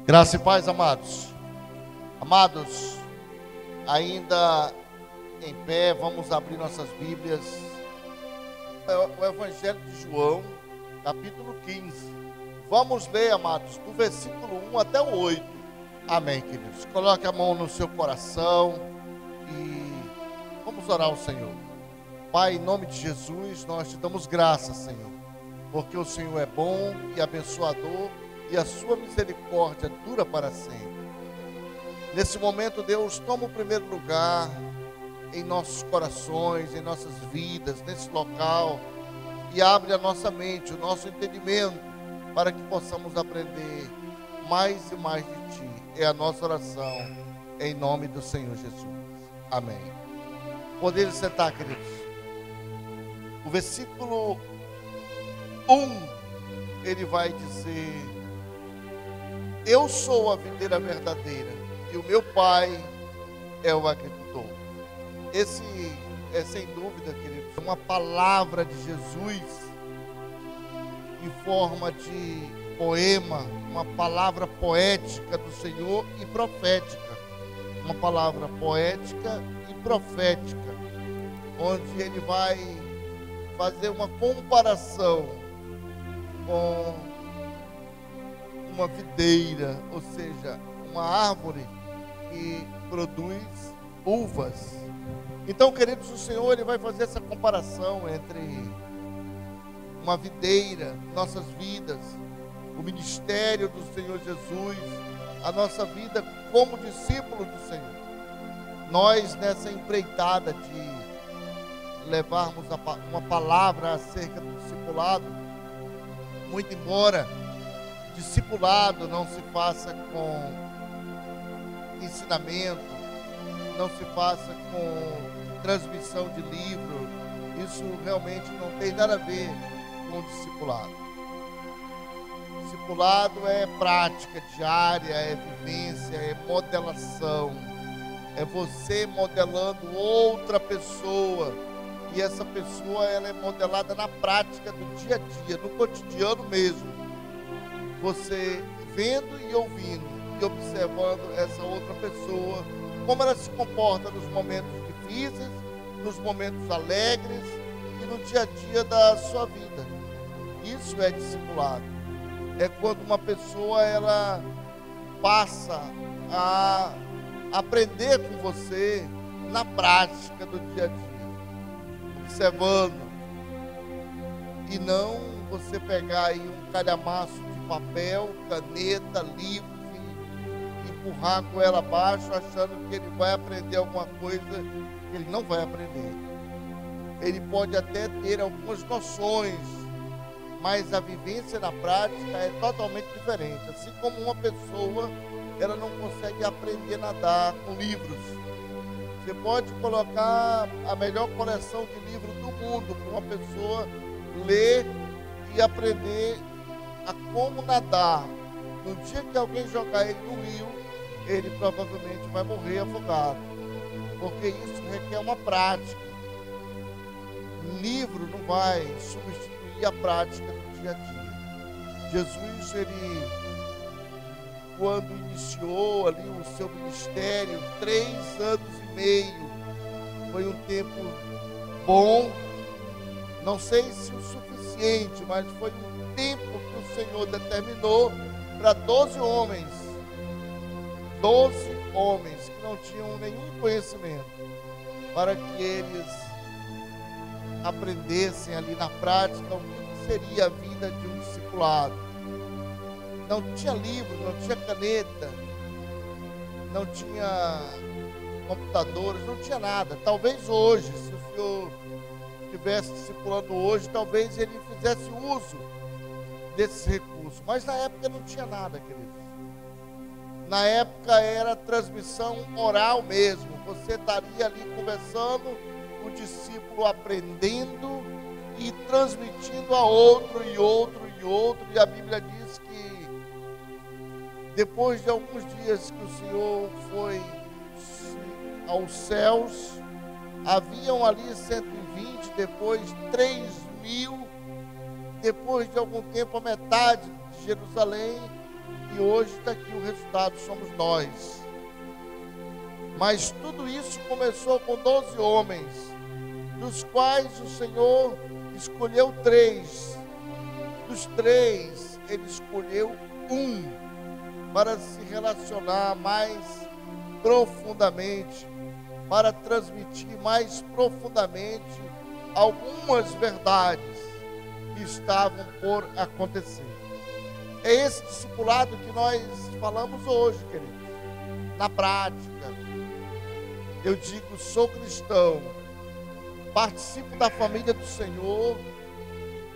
Graça e paz, amados. Amados, ainda em pé, vamos abrir nossas Bíblias. O Evangelho de João, capítulo 15. Vamos ler, amados, do versículo 1 até o 8. Amém, queridos. Coloque a mão no seu coração e vamos orar ao Senhor. Pai, em nome de Jesus, nós te damos graças, Senhor, porque o Senhor é bom e abençoador e a sua misericórdia dura para sempre. Nesse momento, Deus, toma o primeiro lugar em nossos corações, em nossas vidas, nesse local, e abre a nossa mente, o nosso entendimento, para que possamos aprender mais e mais de Ti. É a nossa oração, em nome do Senhor Jesus. Amém. Poder sentar, queridos. O versículo 1, ele vai dizer: eu sou a videira verdadeira e o meu pai é o agricultor. Esse é, sem dúvida, queridos, uma palavra de Jesus em forma de poema, uma palavra poética do Senhor e profética. Uma palavra poética e profética, onde ele vai fazer uma comparação com uma videira, ou seja, uma árvore que produz uvas. Então, queridos, o Senhor ele vai fazer essa comparação entre uma videira, nossas vidas, o ministério do Senhor Jesus, a nossa vida como discípulos do Senhor. Nós, nessa empreitada de levarmos uma palavra acerca do discipulado, muito embora discipulado não se faça com ensinamento, não se faça com transmissão de livro, isso realmente não tem nada a ver com discipulado. Discipulado é prática diária, é vivência, é modelação, é você modelando outra pessoa, e essa pessoa ela é modelada na prática do dia a dia, no cotidiano mesmo. Você vendo e ouvindo e observando essa outra pessoa, como ela se comporta nos momentos difíceis, nos momentos alegres e no dia a dia da sua vida. Isso é discipulado. É quando uma pessoa ela passa a aprender com você na prática do dia a dia, observando, e não você pegar aí um calhamaço de papel, caneta, livro e empurrar com ela abaixo, achando que ele vai aprender alguma coisa que ele não vai aprender. Ele pode até ter algumas noções, mas a vivência na prática é totalmente diferente. Assim como uma pessoa, ela não consegue aprender a nadar com livros. Você pode colocar a melhor coleção de livros do mundo para uma pessoa ler e aprender a como nadar. No dia que alguém jogar ele no rio, ele provavelmente vai morrer afogado, porque isso requer uma prática. Livro não vai substituir a prática do dia a dia. Jesus, ele, quando iniciou ali o seu ministério, 3 anos e meio, foi um tempo bom, não sei se o suficiente, mas foi um tempo que o Senhor determinou para 12 homens que não tinham nenhum conhecimento, para que eles aprendessem ali na prática o que seria a vida de um discipulado. Não tinha livro, não tinha caneta, não tinha computadores, não tinha nada. Talvez hoje, se o Senhor estivesse discipulando hoje, talvez ele fizesse uso desses recursos, mas na época não tinha nada, queridos. Na época era transmissão oral mesmo. Você estaria ali conversando, o discípulo aprendendo e transmitindo a outro e outro e outro. E a Bíblia diz que depois de alguns dias que o Senhor foi aos céus, haviam ali 120, depois 3.000, depois de algum tempo a metade de Jerusalém E hoje está aqui o resultado, somos nós. Mas tudo isso começou com 12 homens, dos quais o Senhor escolheu 3. Dos 3, Ele escolheu um para se relacionar mais profundamente, para transmitir mais profundamente algumas verdades que estavam por acontecer. É esse discipulado que nós falamos hoje, queridos. Na prática, eu digo, sou cristão, participo da família do Senhor,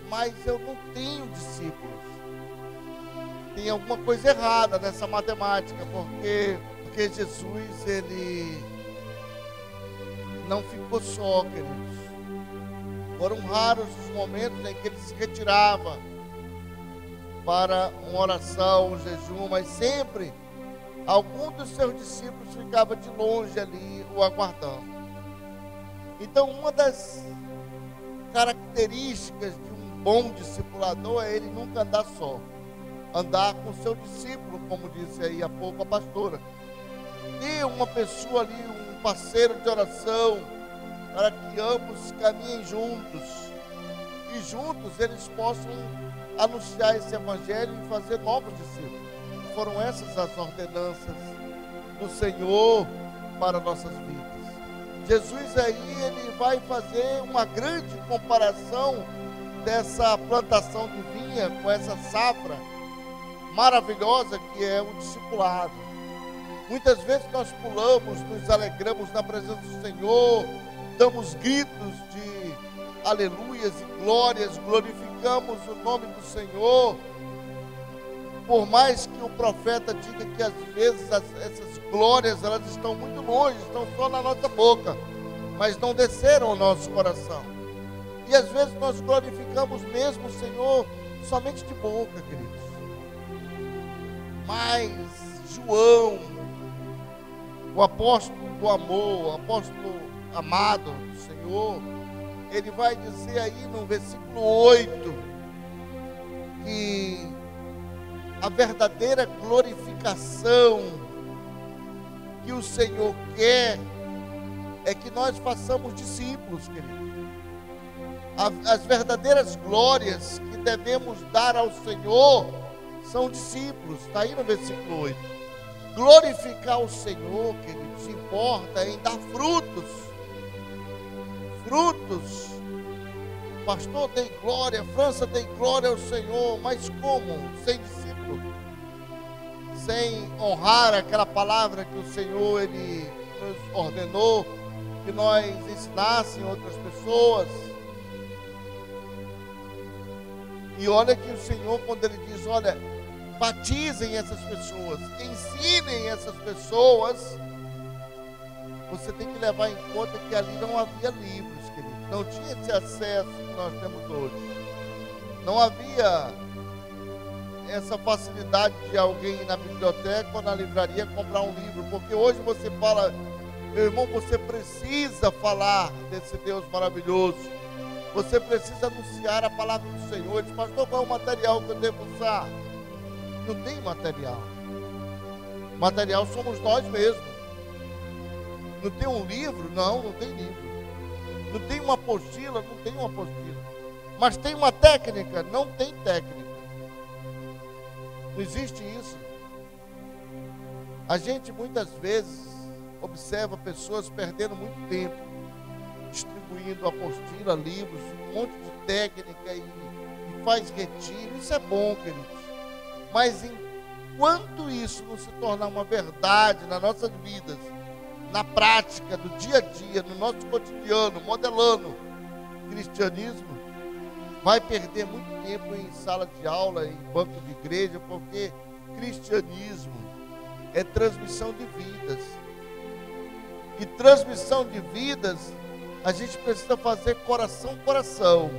mas eu não tenho discípulos. Tem alguma coisa errada nessa matemática, porque Jesus, Ele não ficou só, queridos. Foram raros os momentos em que Ele se retirava para uma oração, um jejum, mas sempre algum dos seus discípulos ficava de longe ali o aguardando. Então, uma das características de um bom discipulador é ele nunca andar só, andar com seu discípulo, como disse aí há pouco a pastora. Ter uma pessoa ali, um parceiro de oração, para que ambos caminhem juntos e juntos eles possam anunciar esse evangelho e fazer novos discípulos. Foram essas as ordenanças do Senhor para nossas vidas. Jesus aí, Ele vai fazer uma grande comparação dessa plantação de vinha com essa safra maravilhosa que é o discipulado. Muitas vezes nós pulamos, nos alegramos na presença do Senhor, damos gritos de aleluias e glórias, glorificamos o nome do Senhor. Por mais que o profeta diga que às vezes essas glórias elas estão muito longe, estão só na nossa boca, mas não desceram ao nosso coração. E às vezes nós glorificamos mesmo o Senhor somente de boca, queridos. Mas João, o apóstolo do amor, o apóstolo amado do Senhor, ele vai dizer aí no versículo 8 que a verdadeira glorificação que o Senhor quer é que nós façamos discípulos, queridos. As verdadeiras glórias que devemos dar ao Senhor são discípulos, está aí no versículo 8. Glorificar o Senhor, queridos, importa em dar frutos. Frutos. Pastor, dei glória, França, dei glória ao Senhor, mas como? Sem discípulo, sem honrar aquela palavra que o Senhor, Ele nos ordenou, que nós ensinássemos outras pessoas. E olha que o Senhor, quando Ele diz, olha, batizem essas pessoas, ensinem essas pessoas, você tem que levar em conta que ali não havia livros, querido. Não tinha esse acesso que nós temos hoje. Não havia essa facilidade de alguém ir na biblioteca ou na livraria comprar um livro. Porque hoje você fala, meu irmão, você precisa falar desse Deus maravilhoso. Você precisa anunciar a palavra do Senhor. Ele diz, pastor, qual é o material que eu devo usar? Não tem material. Material somos nós mesmos. Não tem um livro? Não tem livro. Não tem uma apostila? Não tem uma apostila. Mas tem uma técnica? Não tem técnica. Não existe isso. A gente muitas vezes observa pessoas perdendo muito tempo distribuindo apostila, livros, um monte de técnica e faz retiro. Isso é bom, queridos. Mas enquanto isso não se tornar uma verdade nas nossas vidas, na prática, do dia a dia, no nosso cotidiano, modelando o cristianismo, vai perder muito tempo em sala de aula, em banco de igreja, porque cristianismo é transmissão de vidas. E transmissão de vidas, a gente precisa fazer coração, coração.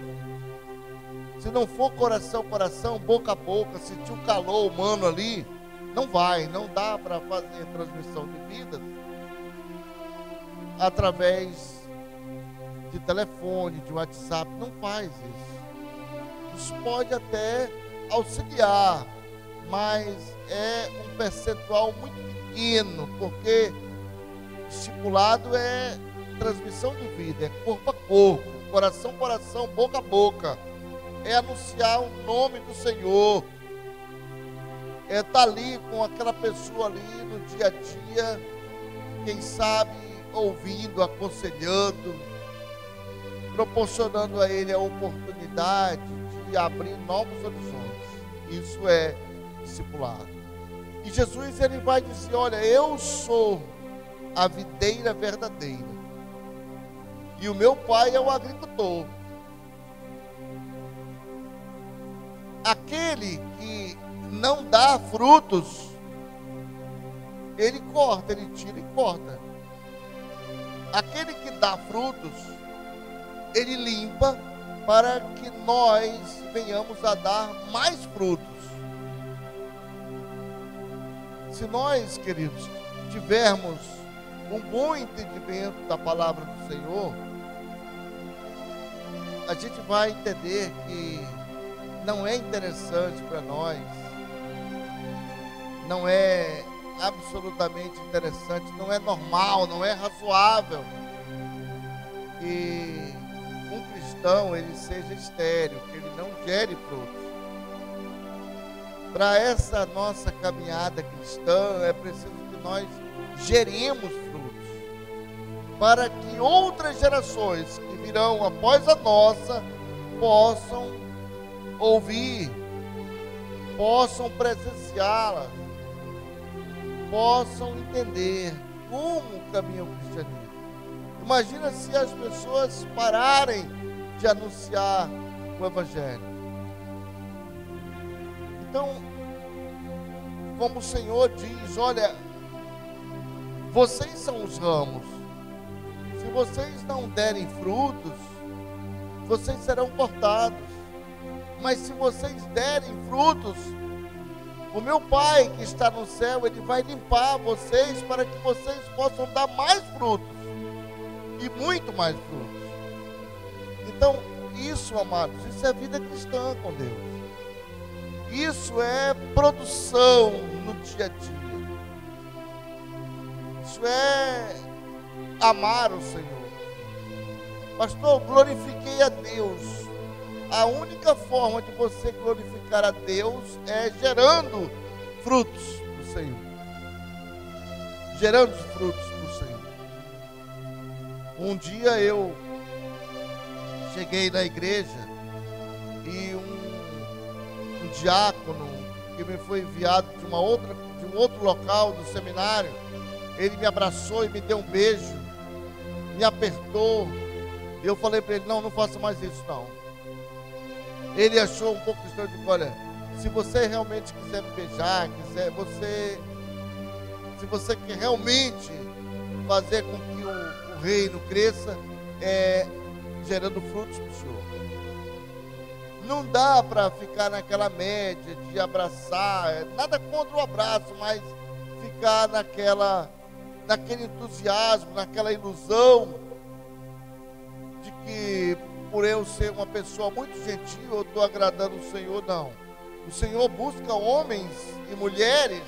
Se não for coração, coração, boca a boca, sentir o calor humano ali, não dá para fazer transmissão de vidas através de telefone, de WhatsApp. Não faz isso. Isso pode até auxiliar, mas é um percentual muito pequeno, porque discipulado é transmissão de vida, é corpo a corpo, coração a coração, boca a boca, é anunciar o nome do Senhor, é estar ali com aquela pessoa ali no dia a dia, quem sabe ouvindo, aconselhando, proporcionando a ele a oportunidade de abrir novos horizontes. Isso é discipulado. E Jesus, ele vai dizer: olha, eu sou a videira verdadeira e o meu pai é o agricultor. Aquele que não dá frutos, ele corta, ele tira e corta. Aquele que dá frutos, ele limpa para que nós venhamos a dar mais frutos. Se nós, queridos, tivermos um bom entendimento da palavra do Senhor, a gente vai entender que não é interessante para nós, não é absolutamente interessante, não é normal, não é razoável que um cristão ele seja estéril, que ele não gere frutos. Para essa nossa caminhada cristã é preciso que nós geremos frutos, para que outras gerações que virão após a nossa possam ouvir, possam presenciá-la, possam entender como caminha o cristianismo. Imagina se as pessoas pararem de anunciar o Evangelho. Então, como o Senhor diz: olha, vocês são os ramos. Se vocês não derem frutos, vocês serão cortados. Mas se vocês derem frutos, o meu Pai que está no céu, Ele vai limpar vocês para que vocês possam dar mais frutos. E muito mais frutos. Então, isso, amados, isso é vida cristã com Deus. Isso é produção no dia a dia. Isso é amar o Senhor. Pastor, glorifiquei a Deus. A única forma de você glorificar a Deus é gerando frutos do Senhor. Gerando frutos do Senhor. Um dia eu cheguei na igreja e um diácono que me foi enviado de um outro local do seminário, ele me abraçou e me deu um beijo, me apertou. Eu falei para ele: não faça mais isso não. Ele achou um pouco estranho, de olha, se você realmente quiser me beijar, se você quer realmente fazer com que o reino cresça, gerando frutos para o Senhor. Não dá para ficar naquela média de abraçar, nada contra o abraço, mas ficar naquele entusiasmo, naquela ilusão de que por eu ser uma pessoa muito gentil, eu estou agradando o Senhor. Não. O Senhor busca homens e mulheres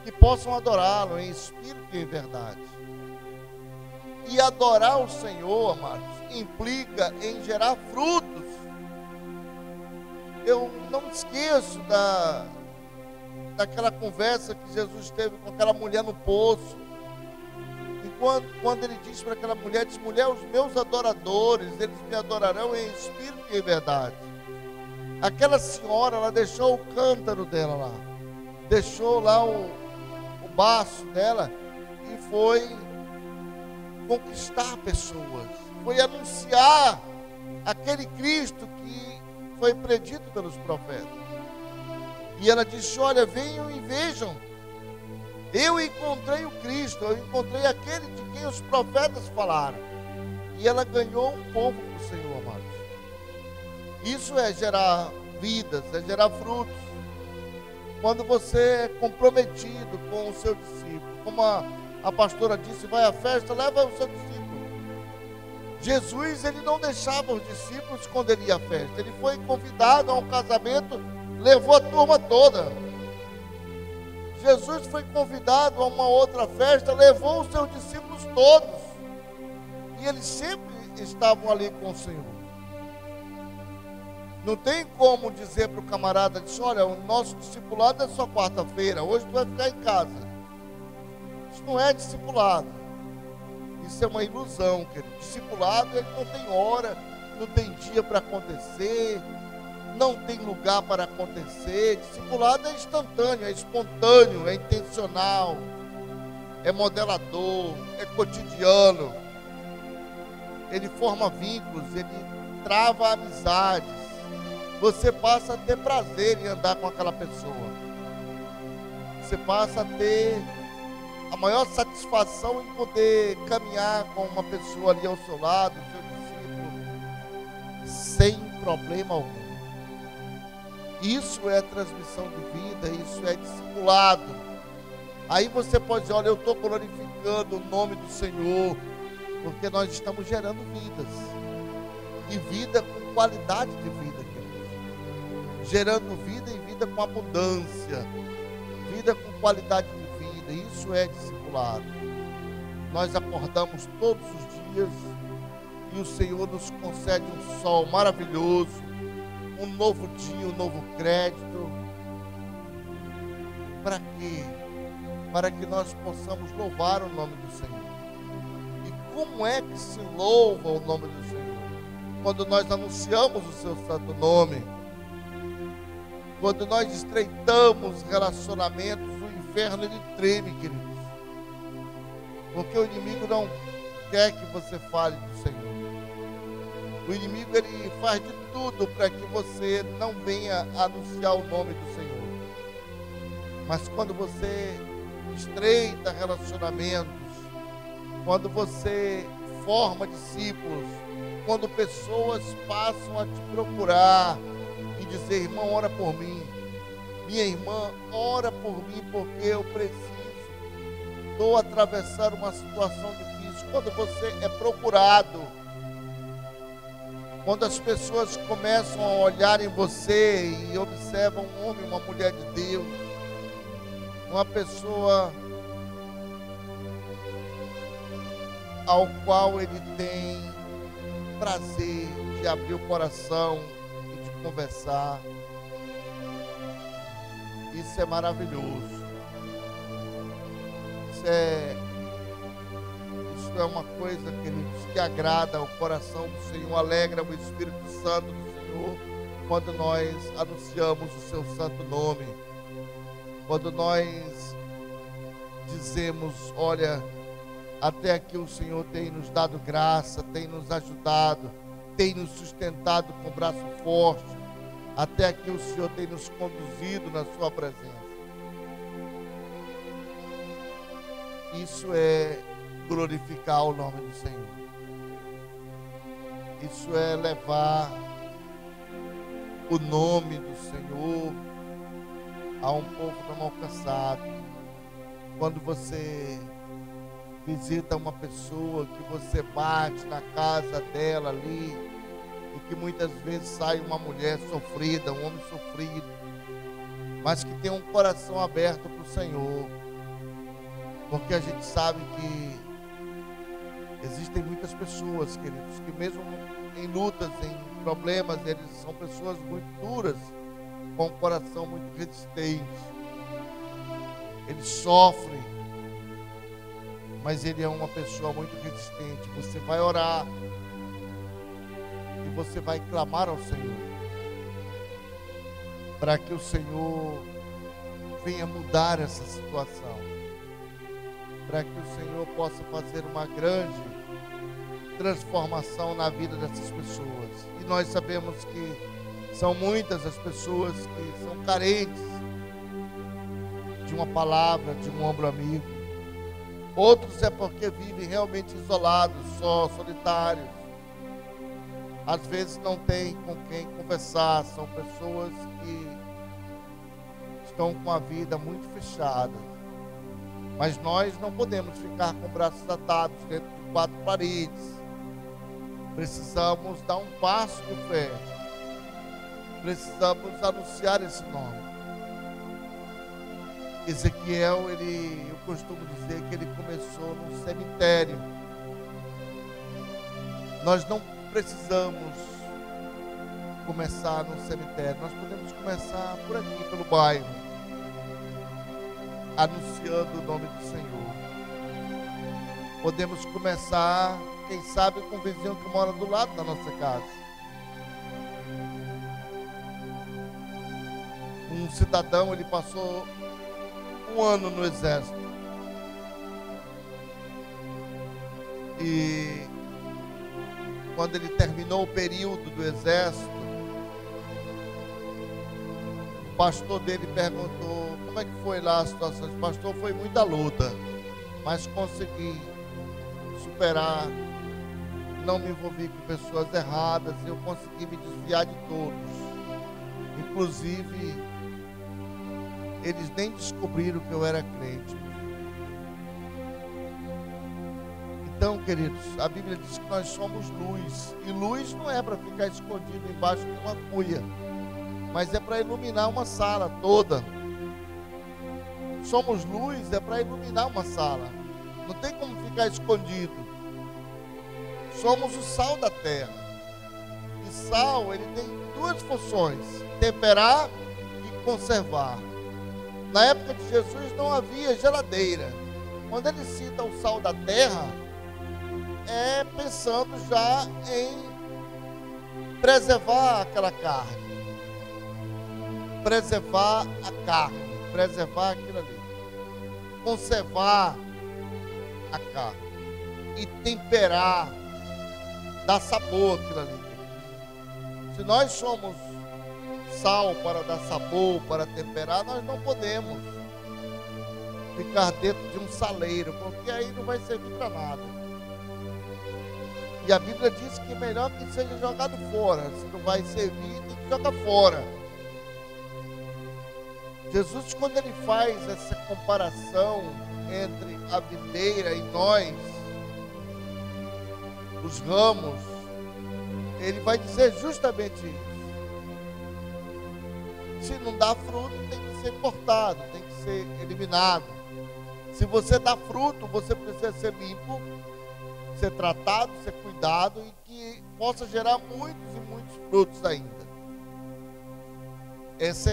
que possam adorá-lo em espírito e em verdade. E adorar o Senhor, amados, implica em gerar frutos. Eu não me esqueço daquela conversa que Jesus teve com aquela mulher no poço. E quando ele disse para aquela mulher, disse: mulher, os meus adoradores, eles me adorarão em espírito e em verdade. Aquela senhora, ela deixou o cântaro dela lá, deixou lá o baço dela e foi conquistar pessoas, foi anunciar aquele Cristo que foi predito pelos profetas. E ela disse: olha, venham e vejam, eu encontrei o Cristo, eu encontrei aquele de quem os profetas falaram. E ela ganhou um povo para o Senhor, amados. Isso é gerar vidas, é gerar frutos. Quando você é comprometido com o seu discípulo, como a pastora disse, vai à festa, leva o seu discípulo. Jesus, ele não deixava os discípulos quando ele ia à festa. Ele foi convidado a um casamento, levou a turma toda. Jesus foi convidado a uma outra festa, levou os seus discípulos todos. E eles sempre estavam ali com o Senhor. Não tem como dizer para o camarada, olha, o nosso discipulado é só quarta-feira, hoje tu vai ficar em casa. Isso não é discipulado. Isso é uma ilusão, querido. Discipulado, ele não tem hora, não tem dia para acontecer, não tem lugar para acontecer. Discipulado é instantâneo, é espontâneo, é intencional, é modelador, é cotidiano. Ele forma vínculos, ele trava amizades. Você passa a ter prazer em andar com aquela pessoa. Você passa a ter a maior satisfação em poder caminhar com uma pessoa ali ao seu lado, seu discípulo, sem problema algum. Isso é transmissão de vida, isso é discipulado. Aí você pode dizer, olha, eu estou glorificando o nome do Senhor, porque nós estamos gerando vidas. E vida com qualidade de vida, queridos. Gerando vida e vida com abundância. Vida com qualidade de vida. Isso é discipulado. Nós acordamos todos os dias e o Senhor nos concede um sol maravilhoso, um novo dia, um novo crédito. Para quê? Para que nós possamos louvar o nome do Senhor. E como é que se louva o nome do Senhor? Quando nós anunciamos o seu santo nome, quando nós estreitamos relacionamentos, o inferno ele treme, queridos. Porque o inimigo não quer que você fale do Senhor. O inimigo ele faz de tudo para que você não venha anunciar o nome do Senhor. Mas quando você estreita relacionamentos, quando você forma discípulos, quando pessoas passam a te procurar e dizer, irmão, ora por mim, minha irmã, ora por mim porque eu preciso, estou atravessando uma situação difícil. Quando você é procurado, quando as pessoas começam a olhar em você e observam um homem, uma mulher de Deus, uma pessoa ao qual ele tem prazer de abrir o coração e de conversar, isso é maravilhoso. Isso é uma coisa, queridos, que agrada o coração do Senhor, alegra o Espírito Santo do Senhor, quando nós anunciamos o seu santo nome, quando nós dizemos, olha, até aqui o Senhor tem nos dado graça, tem nos ajudado, tem nos sustentado com o braço forte, até aqui o Senhor tem nos conduzido na sua presença. Isso é glorificar o nome do Senhor. Isso é levar o nome do Senhor a um povo não alcançado. Quando você visita uma pessoa, que você bate na casa dela ali, e que muitas vezes sai uma mulher sofrida, um homem sofrido, mas que tem um coração aberto para o Senhor, porque a gente sabe que existem muitas pessoas, queridos, que mesmo em lutas, em problemas, eles são pessoas muito duras, com um coração muito resistente. Eles sofrem, mas ele é uma pessoa muito resistente. Você vai orar e você vai clamar ao Senhor para que o Senhor venha mudar essa situação, para que o Senhor possa fazer uma grande transformação na vida dessas pessoas. E nós sabemos que são muitas as pessoas que são carentes de uma palavra, de um ombro amigo. Outros é porque vivem realmente isolados, só, solitários. Às vezes não tem com quem conversar. São pessoas que estão com a vida muito fechada. Mas nós não podemos ficar com braços atados dentro de quatro paredes. Precisamos dar um passo de fé precisamos anunciar esse nome. Ezequiel, eu costumo dizer que ele começou num cemitério. Nós não precisamos começar no cemitério, nós podemos começar por aqui, pelo bairro, anunciando o nome do Senhor. Podemos começar, quem sabe, com o vizinho que mora do lado da nossa casa. Um cidadão, ele passou 1 ano no exército. E quando ele terminou o período do exército, o pastor dele perguntou como é que foi lá a situação. O pastor, foi muita luta, mas consegui superar, não me envolvi com pessoas erradas, eu consegui me desviar de todos. Inclusive, eles nem descobriram que eu era crente. Então, queridos, a Bíblia diz que nós somos luz. E luz não é para ficar escondido embaixo de uma cuia, mas é para iluminar uma sala toda. Somos luz, é para iluminar uma sala. Não tem como ficar escondido. Somos o sal da terra. E sal, ele tem 2 funções: temperar e conservar. Na época de Jesus não havia geladeira. Quando ele cita o sal da terra, é pensando já em preservar aquela carne, preservar a carne, preservar aquilo ali, conservar a carne e temperar, dar sabor àquilo ali. Se nós somos sal para dar sabor, para temperar, nós não podemos ficar dentro de um saleiro, porque aí não vai servir para nada. E a Bíblia diz que é melhor que seja jogado fora. Se não vai servir, tem que jogar fora. Jesus, quando ele faz essa comparação entre a videira e nós, os ramos, ele vai dizer justamente isso. Se não dá fruto, tem que ser cortado, tem que ser eliminado. Se você dá fruto, você precisa ser limpo, ser tratado, ser cuidado e que possa gerar muitos e muitos frutos ainda. Essa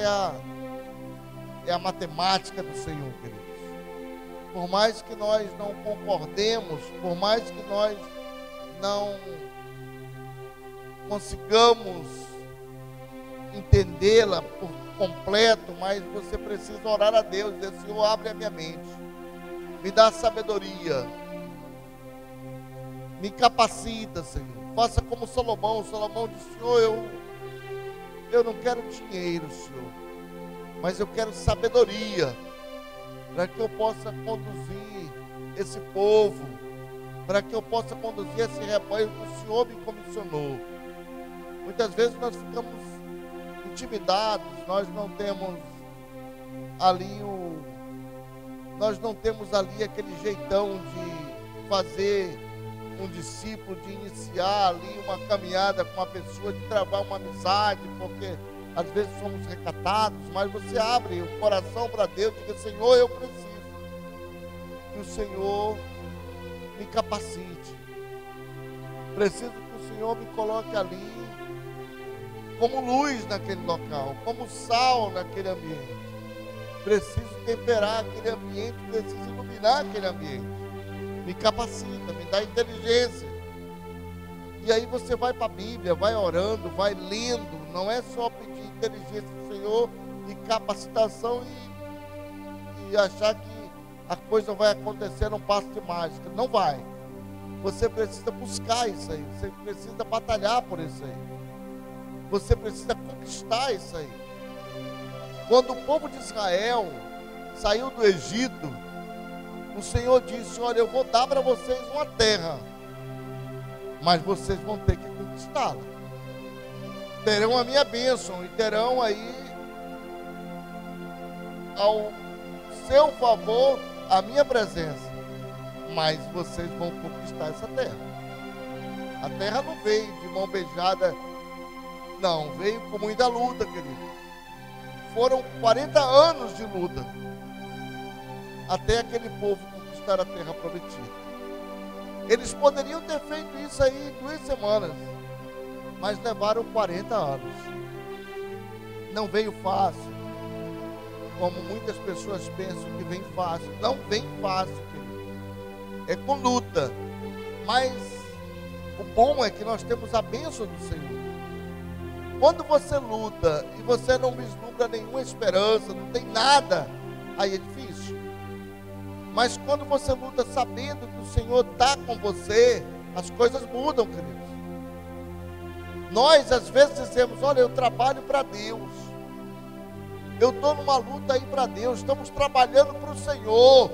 é a matemática do Senhor, queridos. Por mais que nós não concordemos, por mais que nós não consigamos entendê-la por completo, mas você precisa orar a Deus, dizer: Senhor, abre a minha mente, me dá sabedoria, me capacita, Senhor. Faça como Salomão. Salomão disse: Senhor, eu não quero dinheiro, Senhor, mas eu quero sabedoria, para que eu possa conduzir esse povo, para que eu possa conduzir esse rebanho que o Senhor me comissionou. Muitas vezes nós ficamos intimidados, nós não temos ali aquele jeitão de fazer um discípulo, de iniciar ali uma caminhada com uma pessoa, de travar uma amizade, porque às vezes somos recatados, mas você abre o coração para Deus e diz: Senhor, eu preciso que o Senhor me capacite, preciso que o Senhor me coloque ali como luz naquele local, como sal naquele ambiente. Preciso temperar aquele ambiente, preciso iluminar aquele ambiente. Me capacita, me dá inteligência. E aí você vai para a Bíblia, vai orando, vai lendo. Não é só pedir inteligência do Senhor e capacitação e achar que a coisa vai acontecer num passo de mágica. Não vai. Você precisa buscar isso aí, você precisa batalhar por isso aí. Você precisa conquistar isso aí. Quando o povo de Israel saiu do Egito, o Senhor disse: olha, eu vou dar para vocês uma terra, mas vocês vão ter que conquistá-la. Terão a minha bênção e terão aí ao seu favor a minha presença, mas vocês vão conquistar essa terra. A terra não veio de mão beijada Não, veio com muita luta, querido. Foram 40 anos de luta até aquele povo conquistar a terra prometida. Eles poderiam ter feito isso aí em 2 semanas, mas levaram 40 anos. Não veio fácil, como muitas pessoas pensam que vem fácil. Não vem fácil, querido. É com luta. Mas o bom é que nós temos a bênção do Senhor. Quando você luta e você não vislumbra nenhuma esperança, não tem nada, aí é difícil. Mas quando você luta sabendo que o Senhor está com você, as coisas mudam, queridos. Nós às vezes dizemos: olha, eu trabalho para Deus, eu estou numa luta aí para Deus, estamos trabalhando para o Senhor.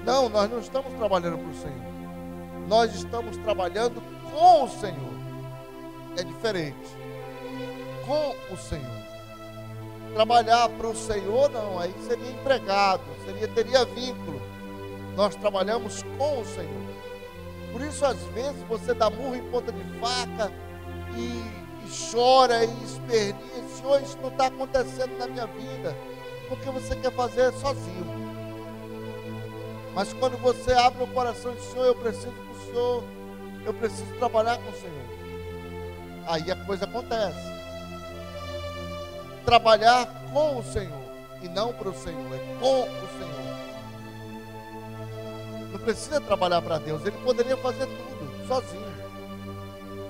Não, nós não estamos trabalhando para o Senhor, nós estamos trabalhando com o Senhor. É diferente. Com o Senhor. Trabalhar para o Senhor, não, aí seria empregado, teria vínculo. Nós trabalhamos com o Senhor. Por isso, às vezes, você dá murro em ponta de faca e chora e esperneia: Senhor, isso não está acontecendo na minha vida, porque você quer fazer sozinho. Mas quando você abre o coração e diz: Senhor, eu preciso do Senhor, eu preciso trabalhar com o Senhor, aí a coisa acontece. Trabalhar com o Senhor e não para o Senhor, é com o Senhor. Não precisa trabalhar para Deus, ele poderia fazer tudo sozinho,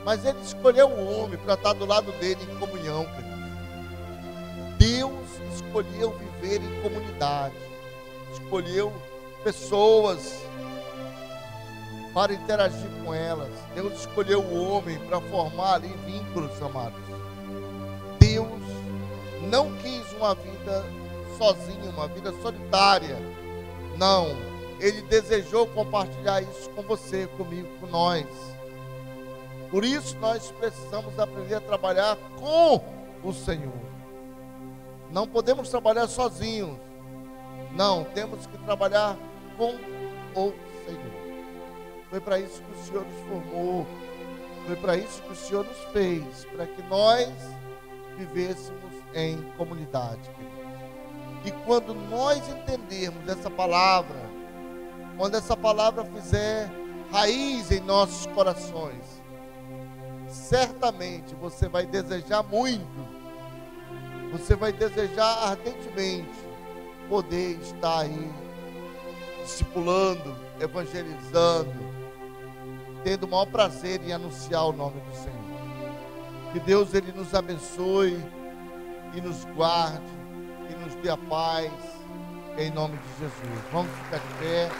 mas ele escolheu o homem para estar do lado dele em comunhão, querido. Deus escolheu viver em comunidade, escolheu pessoas para interagir com elas. Deus escolheu o homem para formar ali vínculos, amados. Deus não quis uma vida sozinha, uma vida solitária. Não, Ele desejou compartilhar isso com você, comigo, com nós. Por isso nós precisamos aprender a trabalhar com o Senhor. Não podemos trabalhar sozinhos. Não, temos que trabalhar com o Senhor. Foi para isso que o Senhor nos formou. Foi para isso que o Senhor nos fez, para que nós vivêssemos em comunidade, queridos. E quando nós entendermos essa palavra, quando essa palavra fizer raiz em nossos corações, certamente você vai desejar muito, você vai desejar ardentemente poder estar aí discipulando, evangelizando, tendo o maior prazer em anunciar o nome do Senhor. Que Deus, Ele nos abençoe e nos guarde e nos dê a paz, em nome de Jesus. Vamos ficar de pé.